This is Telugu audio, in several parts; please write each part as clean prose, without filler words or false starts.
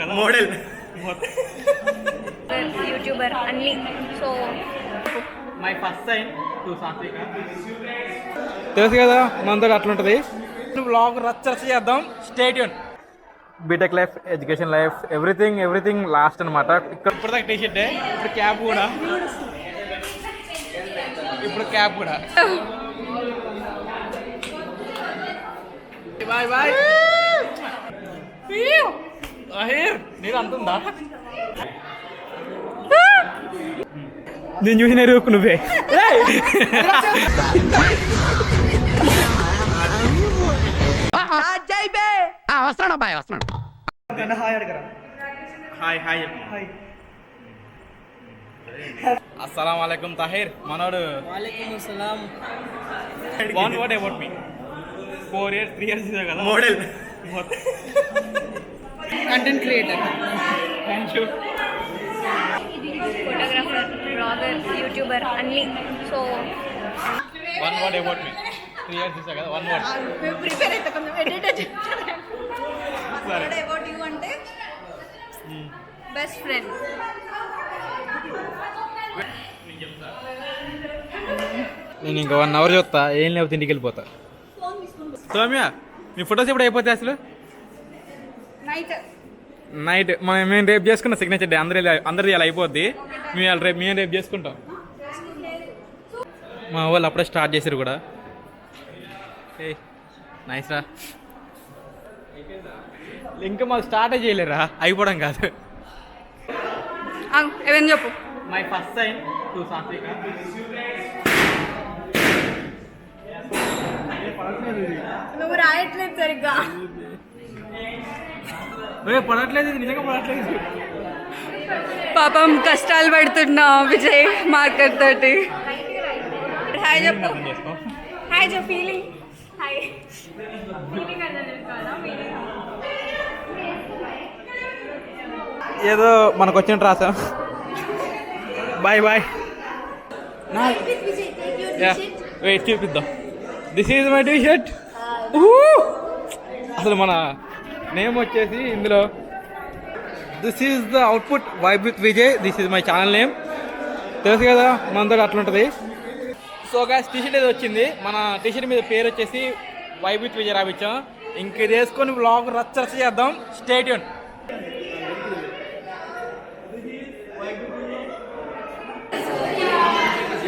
కదా మోడల్ యూట్యూబర్ అన్ని. So my first time to Sathvika. తెలుసు కదా మనతో అట్లుంటుంది. బ్లాగ్ రచ్చ చేద్దాం. Stay tune. BTech life, education life, everything last అనమాట. ఇక్కడ ఇప్పటిదాకా టీ షర్టే, ఇప్పుడు క్యాప్ కూడా. Boy boy. నీరు అంతుందా? నేను చూసిన రూపు నువ్వే. వస్తున్నాడు. Hi hi hi. అస్సలం వాలేకుమ్ తాహిర్. మనోడు one word about me. 4 years 3 years కదా model content creator. Thank you. Photographer, blogger, YouTuber అన్ని. So one word about me. 3 years కదా వన్ వర్డ్. ప్రిపేర్ అయితే కొంచెం ఎడిటర్ సరే. అబౌట్ యూ అంటే బెస్ట్ ఫ్రెండ్. నేను ఇంకా 1 hour చూస్తా. ఏం లేకపోతే ఇంటికి వెళ్ళిపోతా. సౌమ్య, మీ ఫొటోస్ ఎప్పుడు అయిపోతాయి అసలు? నైట్. మేము రేపు చేసుకున్న సిగ్నేచర్ డే. అందరిది అలా అయిపోద్ది. మేము రేపు చేసుకుంటాం. మా వాళ్ళు అప్పుడే స్టార్ట్ చేశారు కూడా. ఏ నైస్ రా. ఇంకా మాకు స్టార్టే చేయలేరా, అయిపోవడం కాదు. ఏమని చెప్పు. మై ఫస్ట్ టైం టు సాత్విక. నువ్వు రాయట్లేదు సరిగ్గా. పడట్లేదు, నిజంగా పడట్లేదు. పాపం కష్టాలు పడుతున్నా విజయ్ మార్కర్ తోటి. హాయ్ చెప్పు. హాయ్ చెప్పు. ఫీలింగ్. హాయ్. ఏదో మనకు వచ్చినట్టు రాసాం. Bye bye. వెయిట్ చూపిద్దాం. This is my T shirt. అసలు మన నేమ్ వచ్చేసి ఇందులో this is the output vibe with Vijay. This is my channel name. తెలుసు కదా మనతో అట్లుంటుంది. సో గాయ్స్, టీ షర్ట్ ఏదో వచ్చింది. మన టీ షర్ట్ మీద పేరు వచ్చేసి వైబ్ విత్ విజయ్ రాపించాం. ఇంక ఇది వేసుకొని బ్లాగ్ రచ్చ చేద్దాం. Stay tune.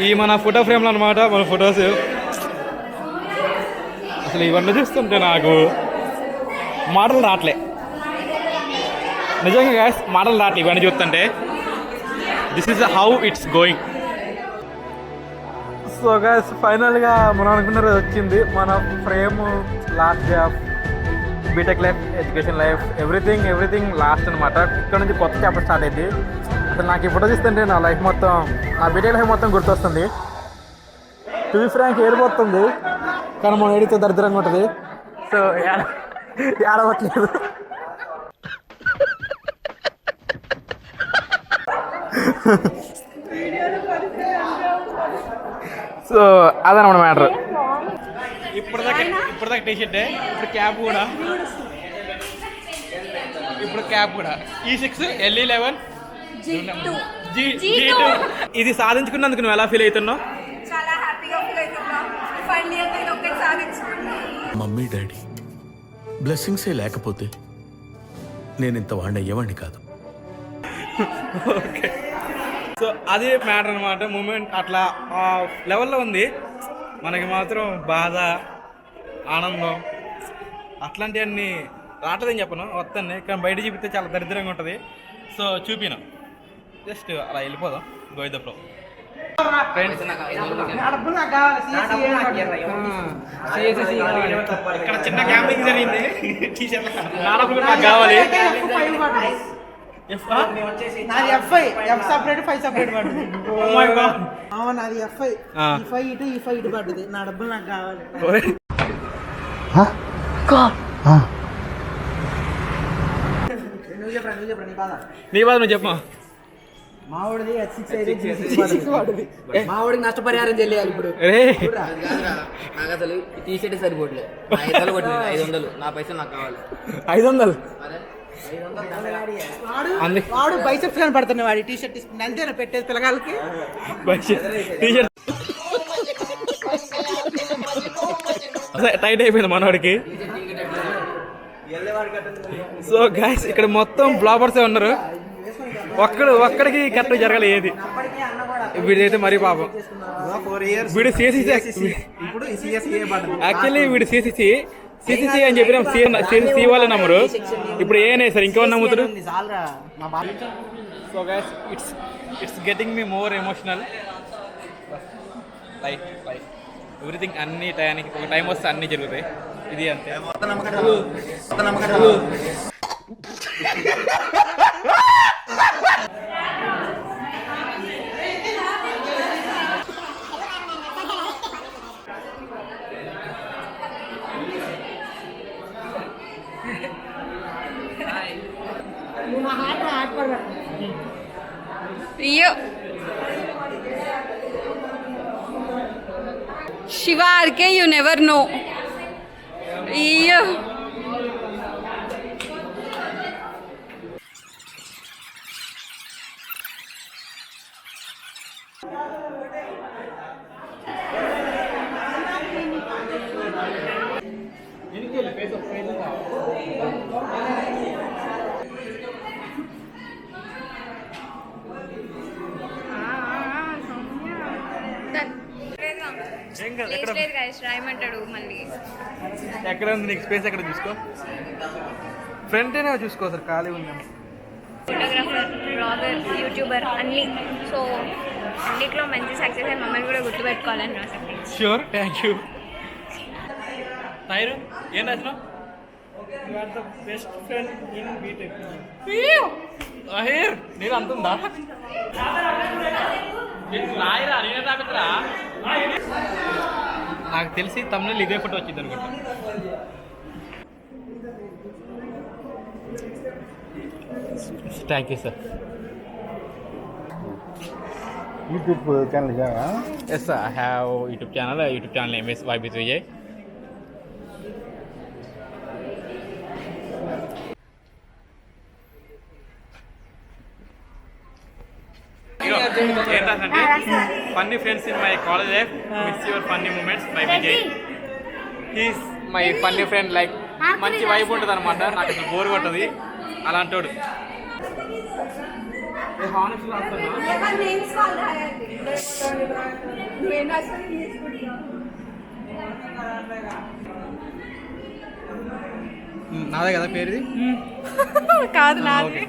ఈ మన ఫోటో ఫ్రేమ్లు అనమాట. మన ఫొటోస్ అసలు ఇవన్నీ చూస్తుంటే నాకు మాటలు రావట్లే. నిజంగా గాయ్స్, మాటలు రావట్లే ఇవన్నీ చూస్తుంటే. This is how it's going. So guys, ఫైనల్గా మనం అనుకున్న రోజు వచ్చింది. మన frame last day of BTech life, education life, everything last అనమాట. ఇక్కడ నుంచి కొత్త చాప్టర్ స్టార్ట్ అయింది. అసలు నాకు ఈ ఫోటో తీస్తుంటే నా లైఫ్ మొత్తం, నా బీటెక్ లైఫ్ మొత్తం గుర్తొస్తుంది. టు బి ఫ్రాంక్ ఏడిపోతుంది, కానీ మనం ఏడితే దరిద్రంగా ఉంటుంది. సో ఏడవట్లేదు. సో అదనమాట మ్యాటర్. ఇప్పటిదాకా టీ షర్టే, ఇప్పుడు క్యాప్ కూడా. E6 LE11 G2. ఇది సాధించుకున్నందుకు నువ్వు ఎలా ఫీల్ అవుతున్నావు? చాలా హ్యాపీగా ఫీల్ అవుతున్నా. ఫైనల్లీ నేను ఒకటి సాధించుకున్నా. మమ్మీ డాడీ బ్లెస్సింగ్సే లేకపోతే నేను ఇంత వాడిని అయ్యేవాడిని కాదు. ఓకే. సో అదే మ్యాటర్ అనమాట. మూమెంట్ అట్లా ఆ లెవెల్లో ఉంది. మనకి మాత్రం బాధ, ఆనందం అట్లాంటివన్నీ రావట్లేదని చెప్పను, వస్తాను. కానీ బయట చూపిస్తే చాలా దరిద్రంగా ఉంటుంది. సో చూపిన జస్ట్ అలా వెళ్ళిపోదాం. Go with the flow. Friends, ఇక్కడ చిన్న క్యాంపింగ్ జరిగింది. నాకు కావాలి. నాది F సపరేట్ 5 సపరేట్ పడుతుంది. నాది F5 ఇటు పడుతుంది. నా డబ్బులు నాకు కావాలి. నువ్వు చెప్పరా నీ బాధ నువ్వు చెప్పమా. మావాడిది మావాడికి నష్టపరిహారం చెల్లియాలి ఇప్పుడు. నాకు అసలు టీ షర్ట్ సరిపోట్లేదు. 500 కొట్టింది. 500 నా పైసలు నాకు కావాలి. 500 వాడు బైసెప్స్ కానీ పడుతున్నాయి వాడి టీ షర్ట్ తీసుకుని అంతేనా పెట్టేది పిల్లగాళ్ళకి. టీషర్ట్ టైట్ అయిపోయింది మనవాడికి. సో గైస్ ఇక్కడ మొత్తం బ్లాగర్సే ఉన్నారు. ఒక్కడికి కరెక్ట్ జరగాలి ఏది. వీడిదైతే మరీ పాపం. వీడు సిఎస్సి ఇప్పుడు సిఎస్ఏ పడ్డది. యాక్చువల్లీ వీడు సిసిసి అని చెప్పిన సిసి వాళ్ళే నమ్మరు. ఇప్పుడు ఏనే సార్ ఇంకెవరు నమ్ముతారు. చాలరా మా బాబు. So guys it's getting me more emotional. Life everything అన్ని టైంకి ఒక టైం వస్తే అన్నీ జరుగుతాయి. ఇది అంతే. అయ్యో Shiva RK you never know. అయ్యో రాయమంటాడు మళ్ళీ. ఎక్కడ ఉంది నీకు స్పేస్? ఎక్కడ చూసుకో. ఫ్రంట్ అయినా చూసుకో సార్, ఖాళీ ఉంది. ఫోటోగ్రాఫర్, బ్లాగర్, యూట్యూబర్ అన్నీ. సో అన్నిట్లో మంచి సక్సెస్ అయ్యి మమ్మల్ని కూడా గుర్తుపెట్టుకోవాలని రాసాను. Sure, thank you. టైరు ఏం రాసినావు? Best friend in BTech. అహేర్ నేను అంటుందా? రాయరా నేనే రాపితరా. నాకు తెలిసి తమిళ ఇదే ఫోటో వచ్చింది అనుకుంటా. Thank you sir. YouTube channel yes sir, I have YouTube channel name is YB Vijay. ఏంటంటే funny friends in my college life, miss your funny moments by Vijay. He's my funny friend. Like మంచి వైబ్ ఉంటుంది అనమాట, నాకు అసలు బోర్ కొట్టది అలాంటోడు. నాదే కదా పేరుది? కాదు నాది.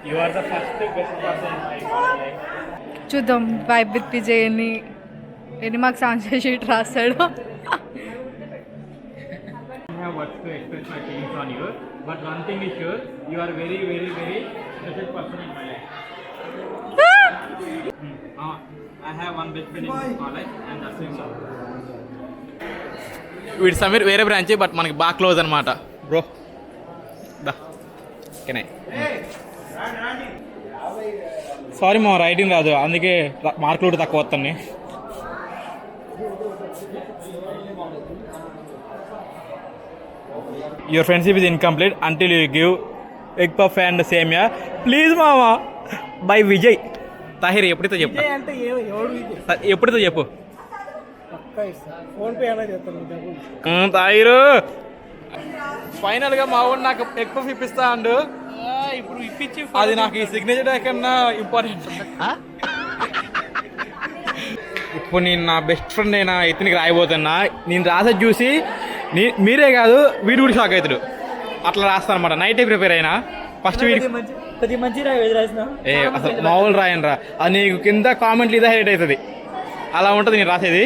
You are the first best person in my life. చూద్దాం వైబ్ విత్ విజయ్ ఎన్ని మాకు ఆన్సర్ షీట్ రాస్తాడు. I have words to express my feelings on you, but one thing is sure, you are very, very, very special person in my life. I have one best friend in college and that's it. వీడు సమీర్ వేరే బ్రాంచ్, బట్ మనకి బాగా క్లోజ్ అనమాట బ్రో. సారీ మా రైటింగ్ రాదు, అందుకే మార్కులు కూడా తక్కువ వస్తాయి. Your friendship is incomplete until you give egg puff and సేమియా ప్లీజ్ మామా బై విజయ్. తాహిర్ ఎప్పుడైతే చెప్పు, అంటే ఎవడు ఎప్పుడైతే చెప్పు. ఫోన్ పే అలా చేస్తాను. తాహిరు ఫైనల్గా మా వాడు నాకు ఎగ్ పఫ్ ఇప్పిస్తా అండు. ఇప్పుడు ఇప్పించి అది నాకు ఈ సిగ్నేచర్ కన్నా ఇంపార్టెంట్. ఇప్పుడు నేను నా బెస్ట్ ఫ్రెండ్ అయినా ఇతనికి రాయబోతున్నా. నేను రాసేది చూసి మీరే కాదు వీడు కూడా షాక్ అవుతాడు. అట్లా రాస్తాను అనమాట. నైటే ప్రిపేర్ అయినా ఫస్ట్ వీడికి అసలు మామూలు రాయను రా. అది నీకు కింద కామెంట్లు ఇదే హైలైట్ అవుతుంది. అలా ఉంటుంది నేను రాసేది.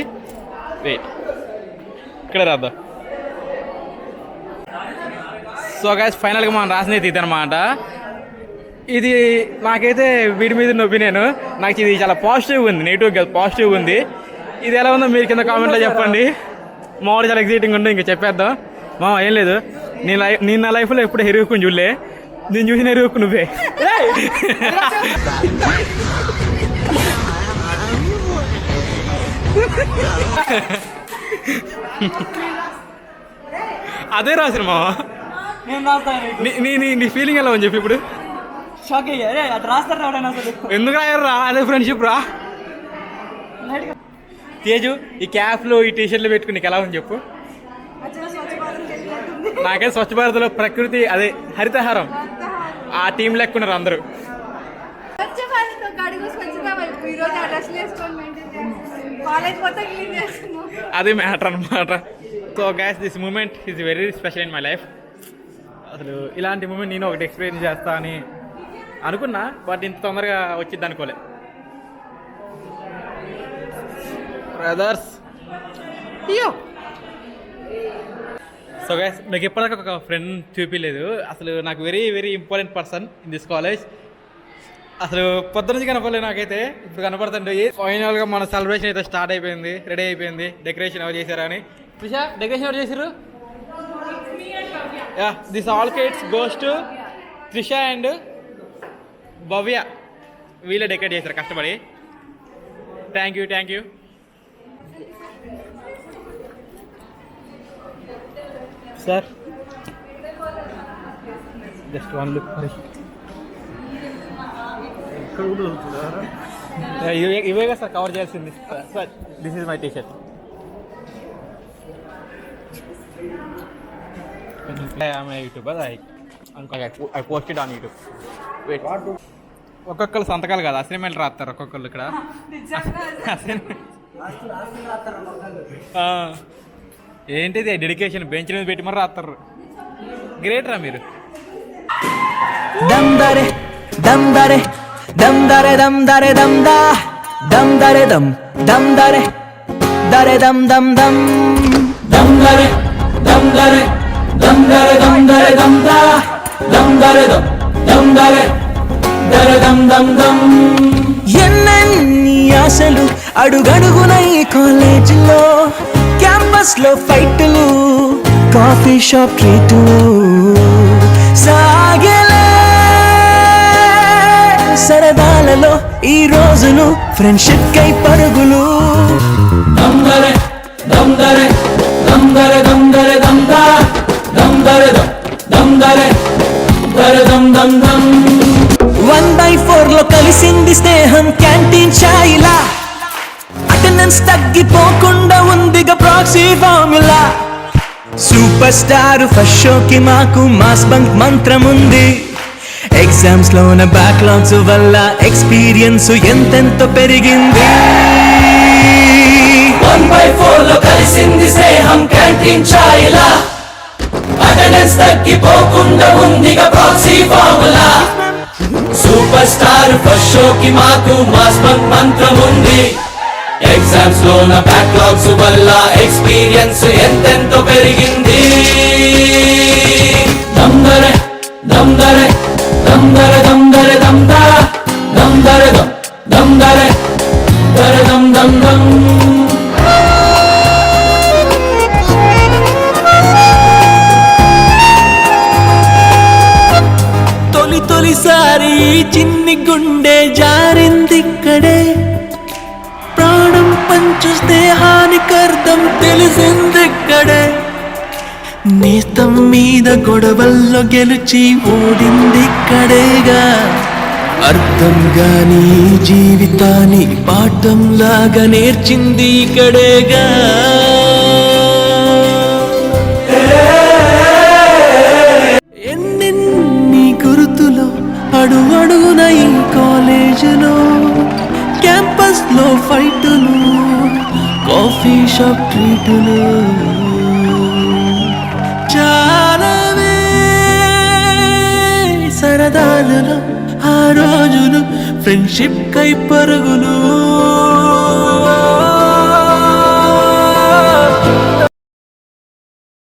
ఇక్కడ రాద్దాం. సో గైస్ ఫైనల్గా మనం రాసినది ఇది అనమాట. ఇది నాకైతే వీడి మీద ఒపీనియన్, నాకు ఇది చాలా పాజిటివ్గా ఉంది, నెగిటివ్ కాదు పాజిటివ్గా ఉంది. ఇది ఎలా ఉందో మీరు కింద కామెంట్లో చెప్పండి. మామూలు చాలా ఎగ్జైటింగ్ ఉంటే ఇంకా చెప్పేద్దాం. ఏం లేదు, నేను నా లైఫ్లో ఎప్పుడు హెరుగుకుని చూడలే, నేను చూసిన హెరుగుకు నువ్వే. అదే రాసిన మావా. నేను రాస్తాను. నీ ఫీలింగ్ ఎలా అని చెప్పి ఇప్పుడు షాక్ అయ్యా. అరే అది రాస్తారా ఎవడైనా అసలు? ఎందుకు రాయరా? అదే ఫ్రెండ్షిప్ రా. తేజు ఈ క్యాప్లు ఈ టీషర్ట్లు పెట్టుకుని నీకు ఎలా ఉంది చెప్పు. నాకే స్వచ్ఛ భారత్లో ప్రకృతి అదే హరితహారం ఆ టీం లెక్కున్నారు అందరూ. అది మ్యాటర్ అనమాట. So guys this moment is very special in my life. అసలు ఇలాంటి మూమెంట్ నేను ఒకటి ఎక్స్పీరియన్స్ చేస్తా అని అనుకున్నా, బట్ ఇంత తొందరగా వచ్చింది అనుకోలే. బ్రదర్స్ సో గైస్ నాకు ఎప్పటిదాకా ఒక ఫ్రెండ్ చూపించలేదు. అసలు నాకు very very important person in this college. అసలు పొద్దు నుంచి కనపడలేదు నాకైతే, ఇప్పుడు కనపడుతుండే. ఫైనల్గా మన సెలబ్రేషన్ అయితే స్టార్ట్ అయిపోయింది, రెడీ అయిపోయింది. డెకరేషన్ ఎవరు చేశారా అని. త్రిష డెకరేషన్ ఎవరు చేశారు? Yeah this all kids goes to Trisha and Bhavya. వీళ్ళే డెకరేట్ చేశారు కష్టపడి. Thank you. Sir just one look మరి. ఇవేగా సార్ కవర్ చేయాల్సింది. Sir this is my T shirt. YouTuber I posted on YouTube. ఒక్కొక్కరు సంతకాలు కాదు అసైన్మెంట్ రాస్తారు ఒక్కొక్కరు ఇక్కడ. ఏంటిది డెడికేషన్ బెంచ్ మీద పెట్టి మరి రాస్తారు. గ్రేట్ రా మీరు. దమ్ దరే దమ్ దరే దమ్ దరే దమ్ దరే దమ్ దా దమ్ దరే దమ్ దమ్ దరే దరే దమ్ దమ్ దమ్ దమ్ దరే దమ్ దరే దమ్ దరే దమ్ దరే దమ్ దా దమ్ దరే దమ్ దరే దరే దమ్ దమ్ దమ్. ఎన్నెన్ని ఆశలు అడుగడుగున ఈ కాలేజీలో, క్యాంపస్ లో ఫైట్లు, కాఫీ షాప్ ట్రీట్లు సాగలే. సరదాలలో ఈ రోజులు ఫ్రెండ్షిప్ కై పరుగులు. దమ్దరే దమ్దరే దమ్దరే దమ్దరే దమ్దా దమ్దరే దమ్దరే దరే దమ్ దమ్ దమ్. 1/4 లో కలిసింది స్నేహం క్యాంటీన్ ఛాయిలా. అటెండెన్స్ తగ్గిపోకుండా ఉందిగా proxy formula. Super star first షోకి మాకు మాస్ బంక్ మంత్రం ఉంది. ఎగ్జామ్స్ లోన బ్యాక్లాగ్స్ వల్ల ఎక్స్పీరియన్స్ ఎంతెంతో పెరిగింది. 1/4 లో కలిసింది స్నేహం క్యాంటీన్ ఛాయిలా. అటెండెన్స్ తగ్గిపోకుండా ఉందిగా proxy formula. Super star first షోకి మాకు మాస్ బంక్ మంత్రం ఉంది. ఎగ్జామ్స్ లోన బ్యాక్లాగ్స్ వల్ల ఎక్స్పీరియన్స్ ఎంతెంతో పెరిగింది. దమ్దరే దమ్దరే దమ్దరే దమ్దరే దమ్దా దమ్దరే దమ్దరే దరే దమ్ దమ్ దమ్. తొలిసారి చిన్ని గుండె జారిందిక్కడే. ప్రాణం పంచు స్నేహానికి అర్థం తెలిసిందిక్కడే. నేస్తం మీద గొడవల్లో గెలిచి ఓడిందిక్కడేగా. అర్థం గాని జీవితాన్ని పాఠంలాగా నేర్చింది ఇక్కడేగా. ఎన్నెన్ని గుర్తులు అడుగడుగున ఈ కాలేజీలో, క్యాంపస్ లో ఫైటులు, కాఫీ షాప్ ట్రీటులు చాలావే. సరదాలలో ఆ రోజులు ఫ్రెండ్షిప్ కై పరుగులు.